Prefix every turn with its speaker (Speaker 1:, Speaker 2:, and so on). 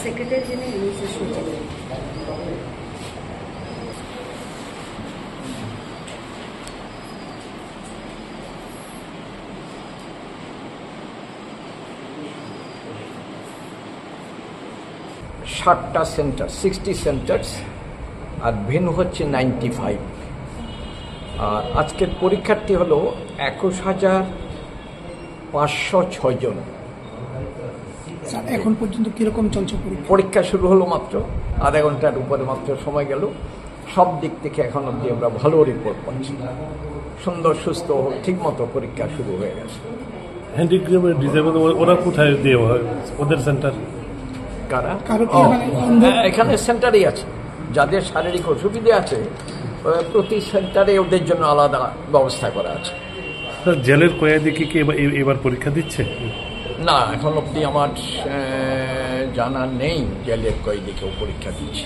Speaker 1: Secretary যিনি রয়েছে সচিব
Speaker 2: ষাটটা সেন্টার 60 সেন্টার্স আর ভেন্যু হচ্ছে 95। আর আজকের পরীক্ষার্থী হলো 21,506 জন।
Speaker 3: এখন পর্যন্ত কিরকম চলছে
Speaker 2: পরীক্ষা শুরু হলো মাত্র আধা ঘন্টার উপরে মাত্র সময় গেল। সব দিক থেকে এখন অবধি আমরা ভালো রিপোর্ট পাচ্ছি, সুন্দর সুস্থ ঠিকমতো পরীক্ষা শুরু হয়ে গেছে।
Speaker 4: হ্যান্ডিক্যাপের ডিসেবল ওরা কোথায় দেওয়া হয় ওদের সেন্টার?
Speaker 2: কারা? এখানে সেন্টারই আছে, যাদের শারীরিক অসুবিধা আছে প্রতি সেন্টারে ওদের জন্য আলাদা ব্যবস্থা করা আছে।
Speaker 4: জেলের কয়েদি কি এবার পরীক্ষা দিচ্ছে?
Speaker 2: না, এখন অবধি আমার জানা নেই জেলের কয়েদি কেউ পরীক্ষা দিচ্ছে।